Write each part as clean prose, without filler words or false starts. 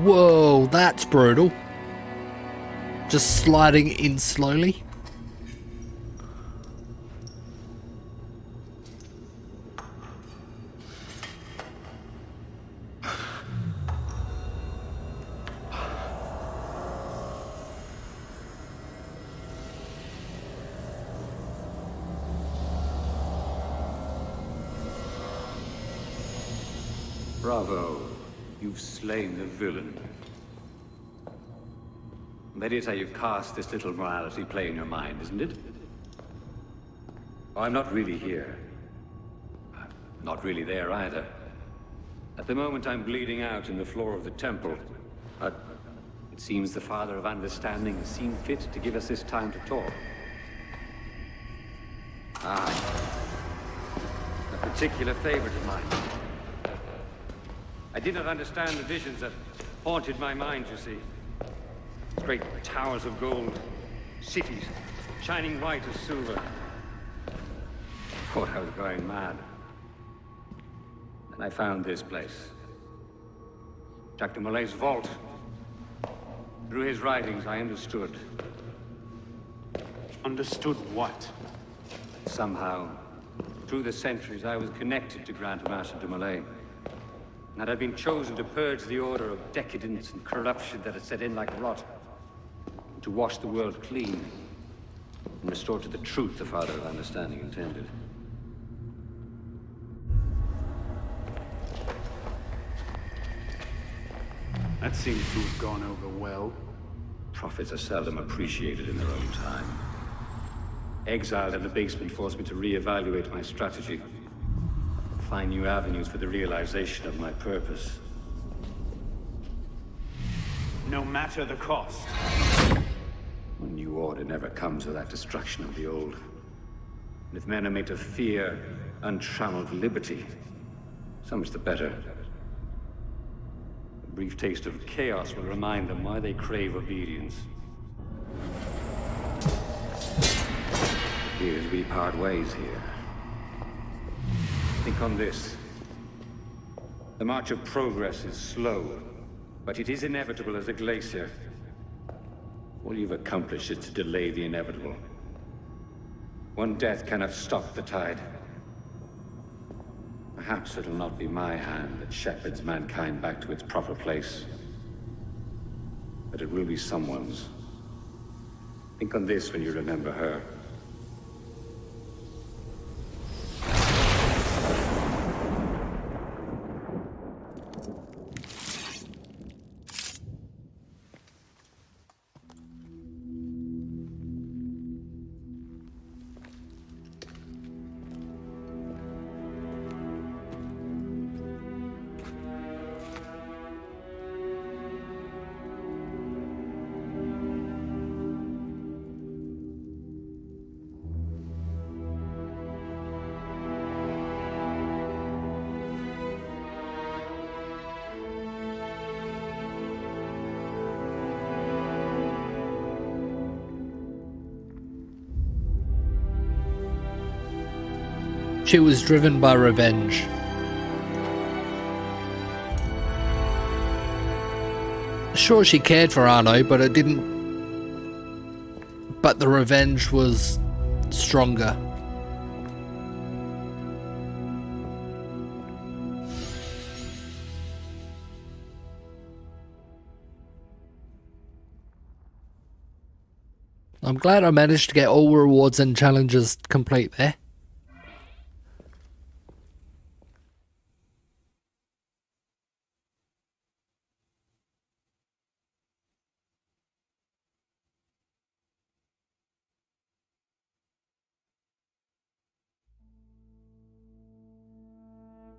Whoa, that's brutal. Just sliding in slowly. Bravo. You've slain the villain. That is how you cast this little morality play in your mind, isn't it? Oh, I'm not really here. I'm not really there either. At the moment, I'm bleeding out in the floor of the temple. But it seems the Father of Understanding has seen fit to give us this time to talk. Ah. A particular favorite of mine. I did not understand the visions that haunted my mind, you see. Great towers of gold, cities, shining white as silver. I thought I was going mad. And I found this place. Jack de Molay's vault. Through his writings, I understood. Understood what? Somehow, through the centuries, I was connected to Grand Master de Molay. And that I'd been chosen to purge the order of decadence and corruption that had set in like rot. To wash the world clean and restore to the truth the Father of Understanding intended. That seems to have gone over well. Prophets are seldom appreciated in their own time. Exiled in the basement forced me to reevaluate my strategy. Find new avenues for the realization of my purpose. No matter the cost. A new order never comes without destruction of the old. And if men are made to fear untrammeled liberty, so much the better. A brief taste of chaos will remind them why they crave obedience. It appears we part ways here. Think on this. The march of progress is slow, but it is inevitable as a glacier. All you've accomplished is to delay the inevitable. One death cannot stop the tide. Perhaps it'll not be my hand that shepherds mankind back to its proper place. But it will be someone's. Think on this when you remember her. She was driven by revenge. Sure, she cared for Arno, but it didn't. But the revenge was stronger. I'm glad I managed to get all rewards and challenges complete there.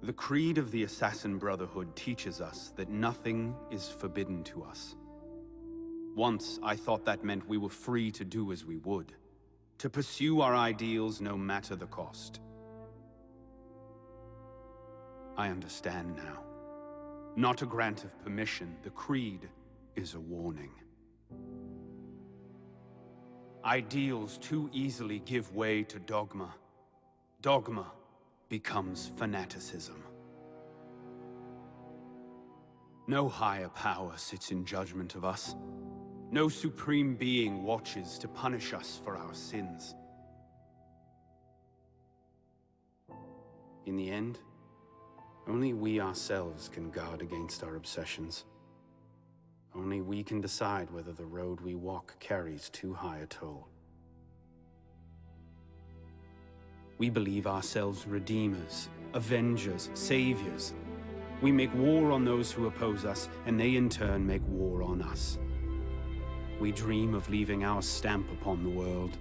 The creed of the Assassin Brotherhood teaches us that nothing is forbidden to us. Once, I thought that meant we were free to do as we would, to pursue our ideals no matter the cost. I understand now. Not a grant of permission, the creed is a warning. Ideals too easily give way to dogma. Dogma becomes fanaticism. No higher power sits in judgment of us. No supreme being watches to punish us for our sins. In the end, only we ourselves can guard against our obsessions. Only we can decide whether the road we walk carries too high a toll. We believe ourselves redeemers, avengers, saviors. We make war on those who oppose us, and they in turn make war on us. We dream of leaving our stamp upon the world.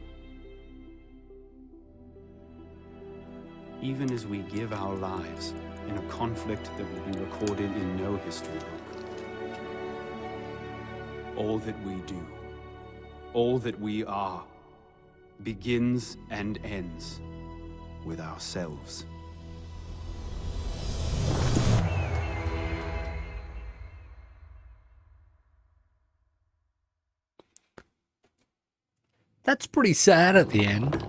Even as we give our lives in a conflict that will be recorded in no history book. All that we do, all that we are, begins and ends with ourselves. That's pretty sad at the end.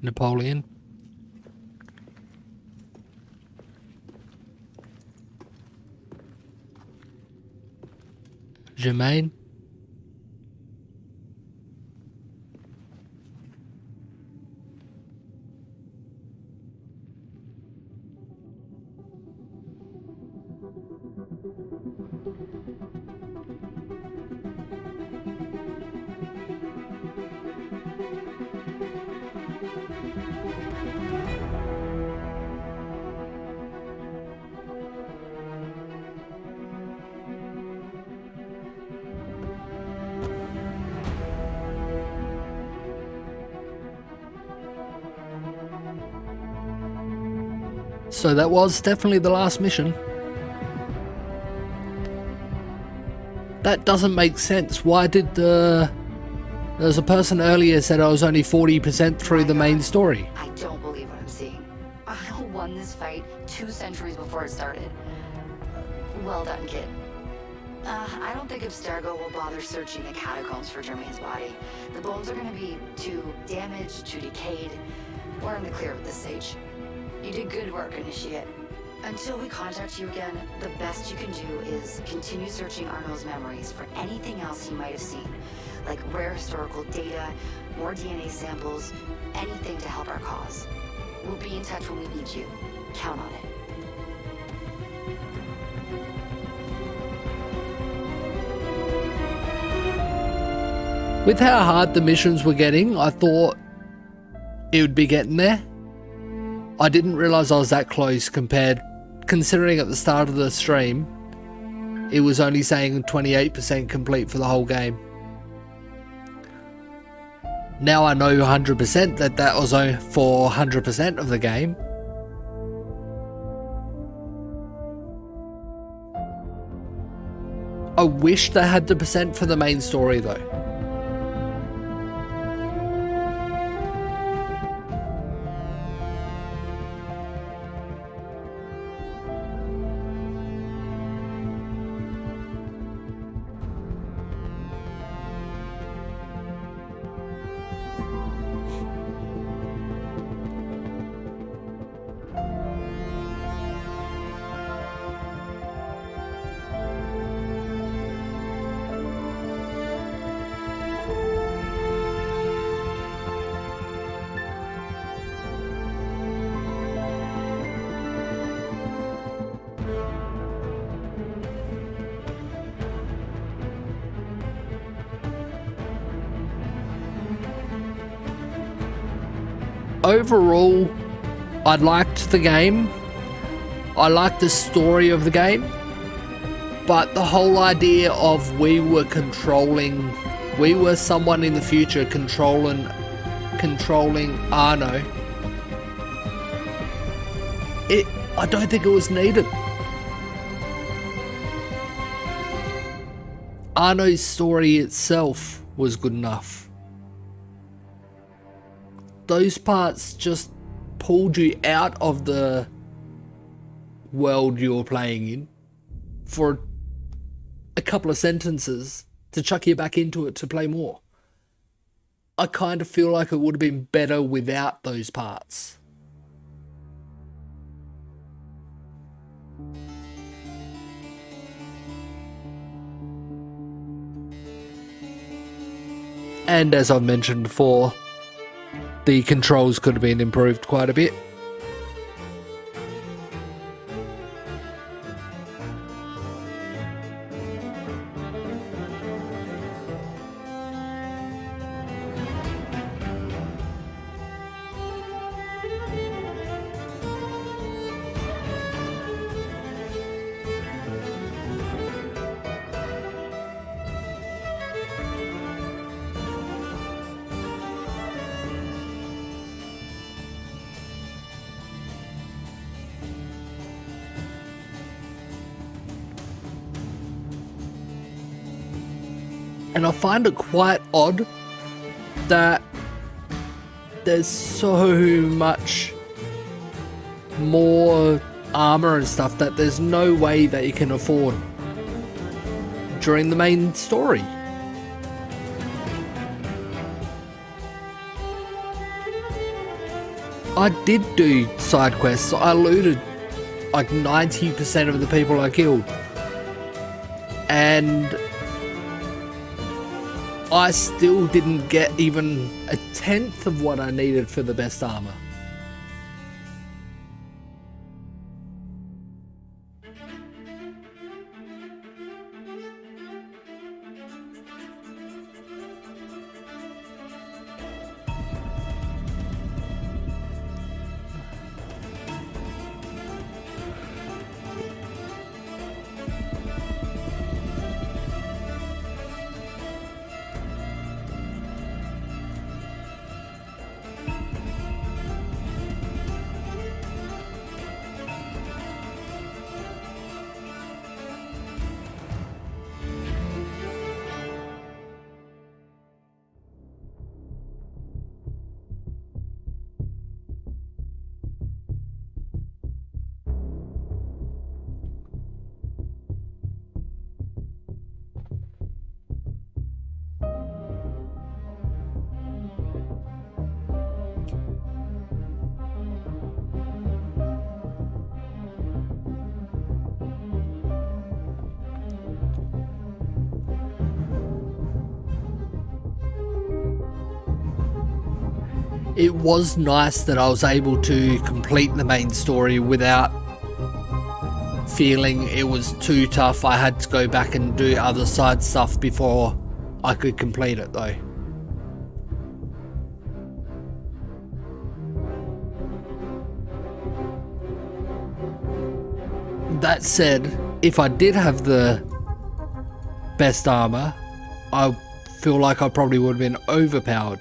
Napoleon. Jermaine. So that was definitely the last mission. That doesn't make sense. Why did There's a person earlier said I was only 40% through the main story. I don't believe what I'm seeing. I won this fight 2 centuries before it started. Well done, kid. I don't think Abstergo will bother searching the catacombs for Germain's body. The bones are gonna be too damaged, too decayed. We're in the clear with this stage. You did good work, Initiate. Until we contact you again, the best you can do is continue searching Arno's memories for anything else he might have seen, like rare historical data, more DNA samples, anything to help our cause. We'll be in touch when we need you. Count on it. With how hard the missions were getting, I thought it would be getting there. I didn't realize I was that close considering at the start of the stream, it was only saying 28% complete for the whole game. Now I know 100% that was for 100% of the game. I wish they had the percent for the main story though. Overall, I liked the game. I liked the story of the game. But the whole idea of we were someone in the future controlling Arno. I don't think it was needed. Arno's story itself was good enough. Those parts just pulled you out of the world you were playing in for a couple of sentences to chuck you back into it to play more. I kind of feel like it would have been better without those parts. And as I've mentioned before, the controls could have been improved quite a bit. And I find it quite odd that there's so much more armor and stuff that there's no way that you can afford during the main story. I did do side quests. I looted like 90% of the people I killed. And I still didn't get even a tenth of what I needed for the best armor. It was nice that I was able to complete the main story without feeling it was too tough. I had to go back and do other side stuff before I could complete it though. That said, if I did have the best armor, I feel like I probably would have been overpowered.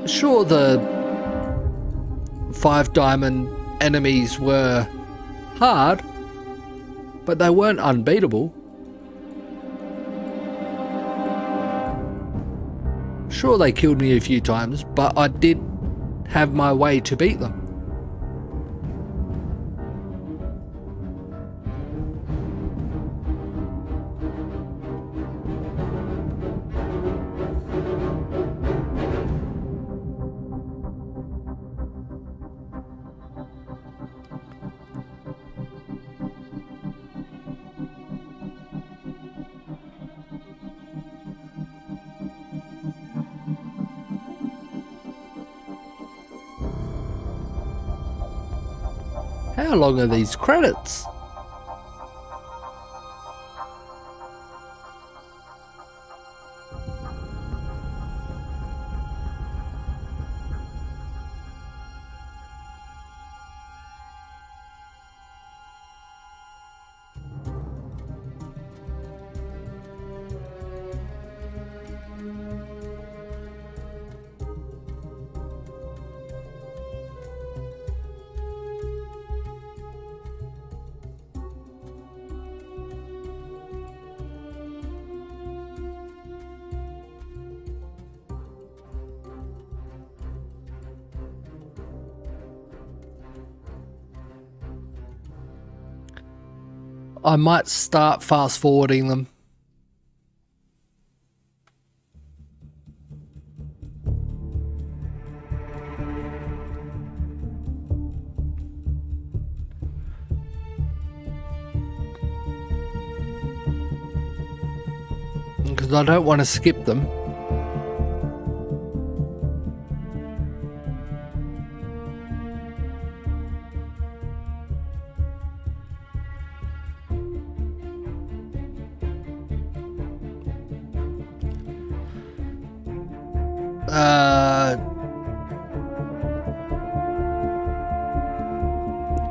Sure, the 5 diamond enemies were hard, but they weren't unbeatable. Sure, they killed me a few times, but I did have my way to beat them. How long are these credits? I might start fast forwarding them. because I don't want to skip them.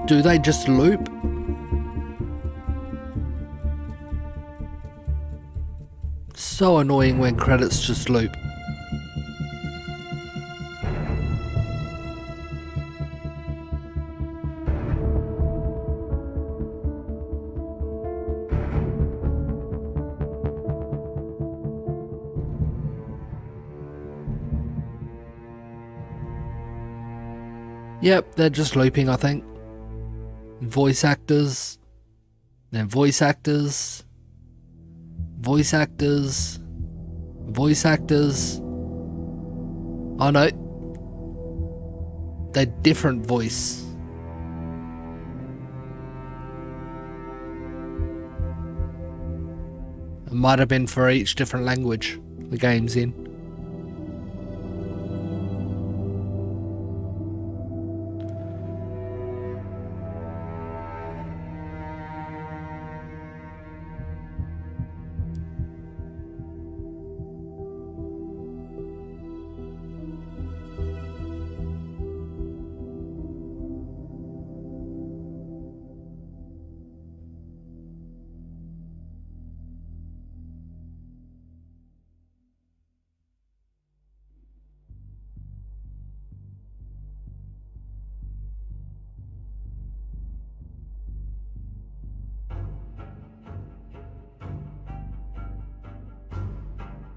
Do they just loop? So annoying when credits just loop. Yep, they're just looping, I think. Voice actors, then voice actors, voice actors, voice actors. Oh no, they're different voice. It might have been for each different language the game's in.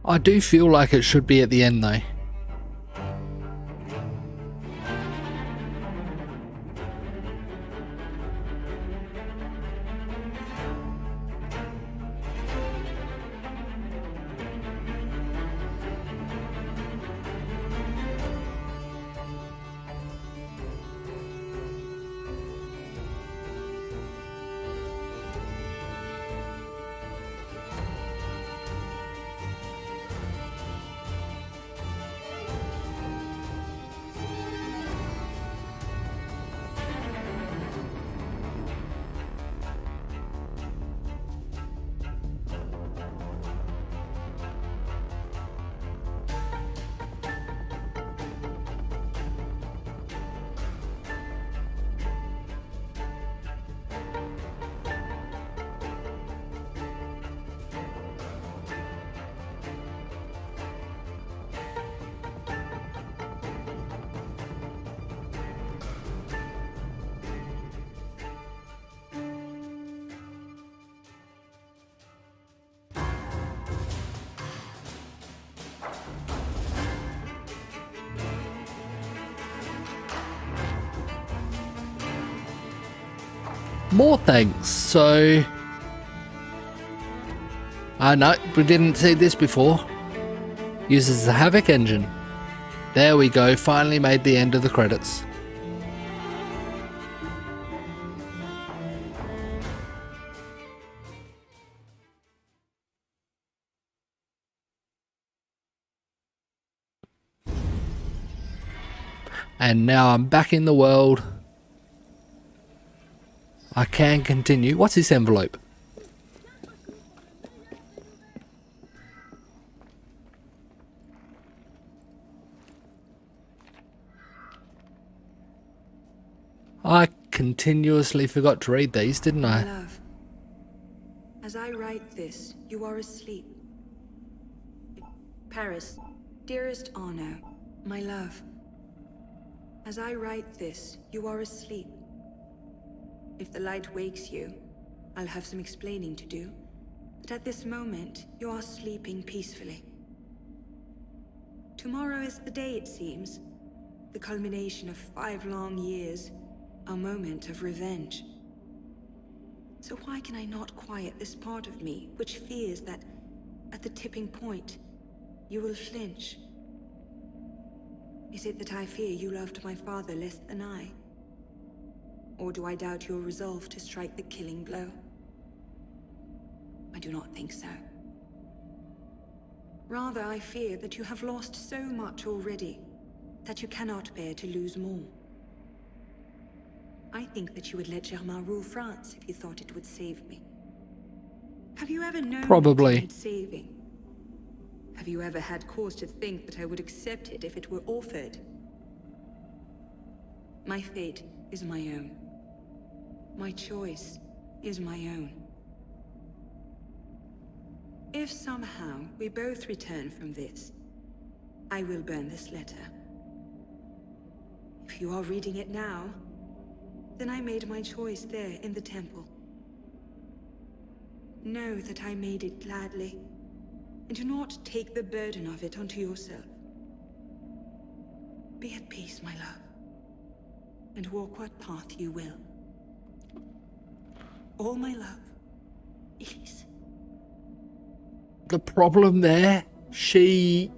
I do feel like it should be at the end though. More thanks. So, no, we didn't see this before. Uses the Havoc engine. There we go, finally made the end of the credits. And now I'm back in the world. I can continue. What's this envelope? I continuously forgot to read these, didn't I? My love, as I write this, you are asleep. Paris, dearest Arno, my love. As I write this, you are asleep. If the light wakes you, I'll have some explaining to do. But at this moment, you are sleeping peacefully. Tomorrow is the day, it seems. The culmination of 5 long years. A moment of revenge. So why can I not quiet this part of me, which fears that, at the tipping point, you will flinch? Is it that I fear you loved my father less than I? Or do I doubt your resolve to strike the killing blow? I do not think so. Rather, I fear that you have lost so much already, that you cannot bear to lose more. I think that you would let Germain rule France if you thought it would save me. Have you ever known Probably. that it needs saving? Have you ever had cause to think that I would accept it if it were offered? My fate is my own. My choice is my own. If somehow we both return from this, I will burn this letter. If you are reading it now, then I made my choice there in the temple. Know that I made it gladly, and do not take the burden of it onto yourself. Be at peace, my love, and walk what path you will. All my love, Elise. The problem there, she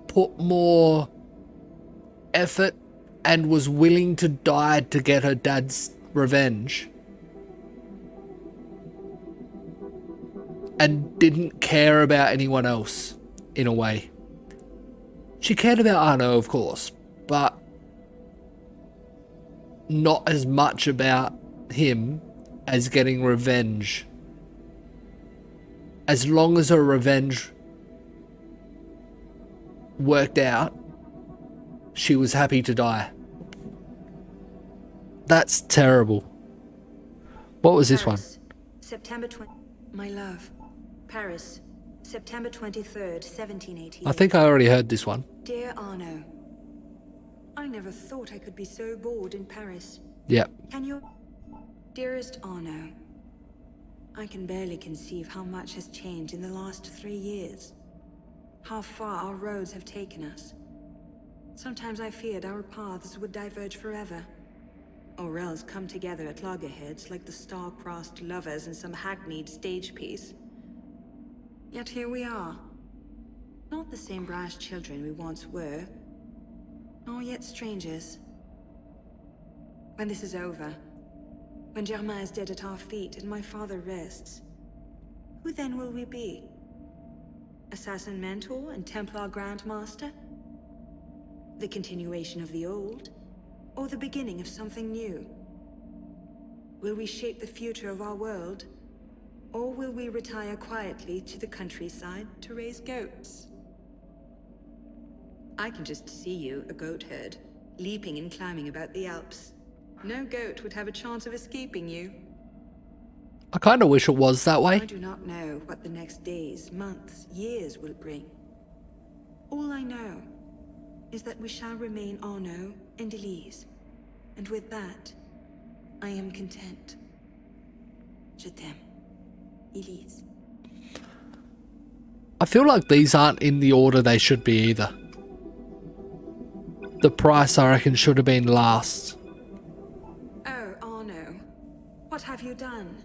put more effort and was willing to die to get her dad's revenge. And didn't care about anyone else, in a way. She cared about Arno, of course, but not as much about him as getting revenge. As long as her revenge worked out, she was happy to die. That's terrible. What was this one? September 20. My love. Paris, September 23rd, 1788. I think I already heard this one. Dear Arno, I never thought I could be so bored in Paris. Yep. Can you... Dearest Arno, I can barely conceive how much has changed in the last 3 years. How far our roads have taken us. Sometimes I feared our paths would diverge forever. Or else come together at loggerheads like the star-crossed lovers in some hackneyed stage piece. Yet here we are. Not the same brash children we once were, nor yet strangers. When this is over, when Germain is dead at our feet and my father rests, who then will we be? Assassin mentor and Templar Grandmaster? The continuation of the old, or the beginning of something new? Will we shape the future of our world, or will we retire quietly to the countryside to raise goats? I can just see you, a goat herd, leaping and climbing about the Alps. No goat would have a chance of escaping you. I kind of wish it was that way. I do not know what the next days, months, years will bring. All I know is that we shall remain Arno and Elise. And with that, I am content. Je t'aime, Elise. I feel like these aren't in the order they should be either. The price, I reckon, should have been last. Oh, Arno, what have you done?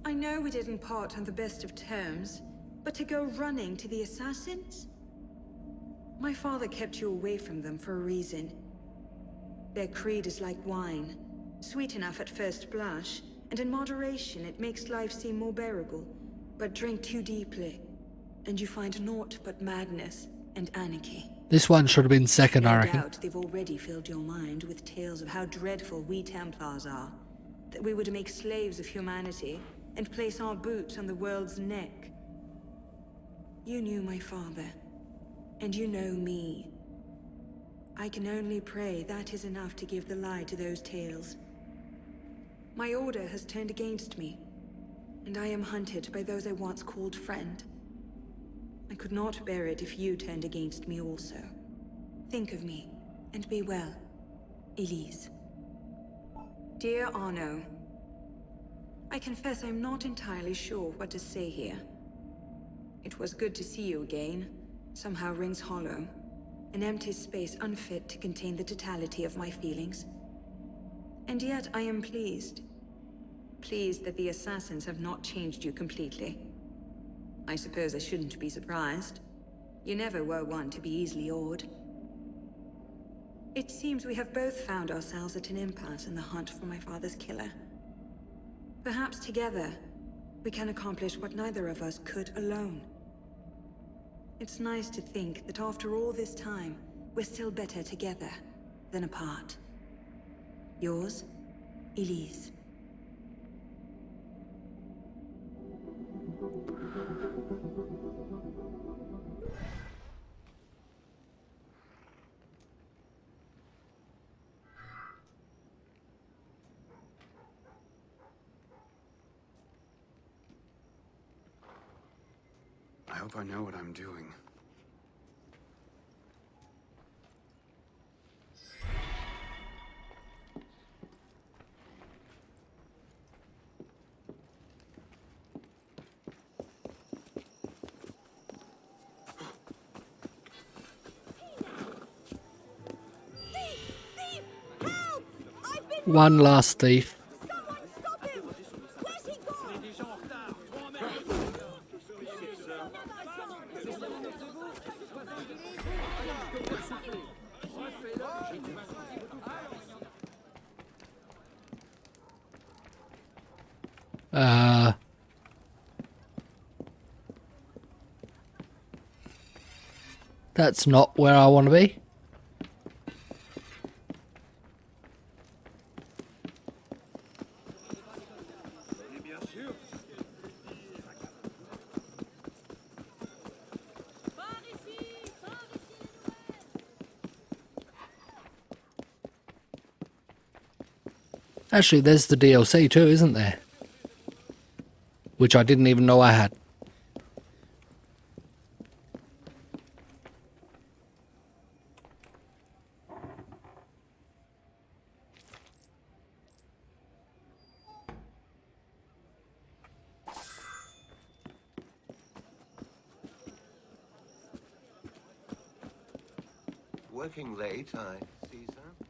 I know we didn't part on the best of terms, but to go running to the assassins? My father kept you away from them for a reason. Their creed is like wine, sweet enough at first blush, and in moderation it makes life seem more bearable. But drink too deeply, and you find naught but madness and anarchy. This one should have been second, I No reckon. doubt they've already filled your mind with tales of how dreadful we Templars are, that we would make slaves of humanity and place our boots on the world's neck. You knew my father, and you know me. I can only pray that is enough to give the lie to those tales. My order has turned against me, and I am hunted by those I once called friend. I could not bear it if you turned against me also. Think of me, and be well, Elise. Dear Arno, I confess I'm not entirely sure what to say here. It was good to see you again. Somehow rings hollow. An empty space unfit to contain the totality of my feelings. And yet I am pleased. Pleased that the assassins have not changed you completely. I suppose I shouldn't be surprised. You never were one to be easily awed. It seems we have both found ourselves at an impasse in the hunt for my father's killer. Perhaps together, we can accomplish what neither of us could alone. It's nice to think that after all this time, we're still better together than apart. Yours, Elise. I hope I know what I'm doing. One last thief. That's not where I want to be. Actually, there's the DLC too, isn't there? Which I didn't even know I had. Working late, I see, sir.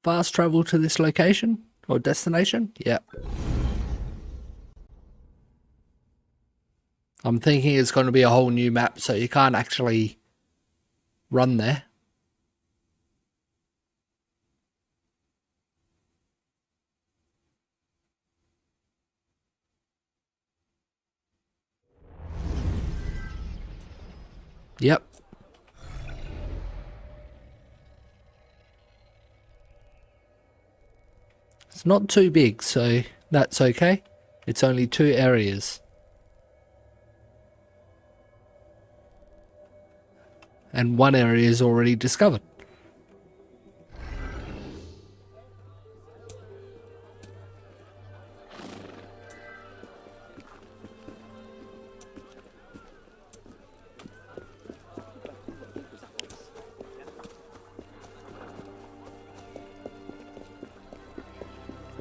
Fast travel to this location or destination? Yeah. I'm thinking it's going to be a whole new map, so you can't actually run there. Yep. It's not too big, so that's okay. It's only 2 areas. And 1 area is already discovered.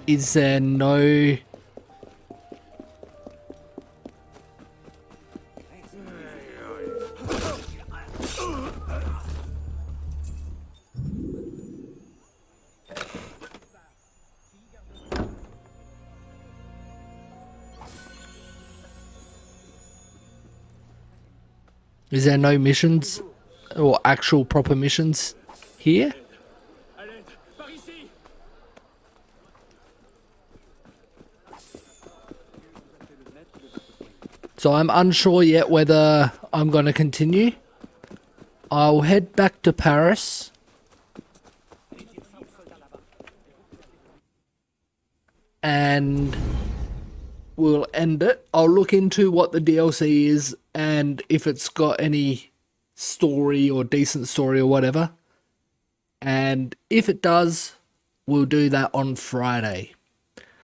Is there no... Is there no missions or actual proper missions here? So I'm unsure yet whether I'm going to continue. I'll head back to Paris. And we'll end it. I'll look into what the DLC is and if it's got any story or decent story or whatever. And if it does, we'll do that on Friday.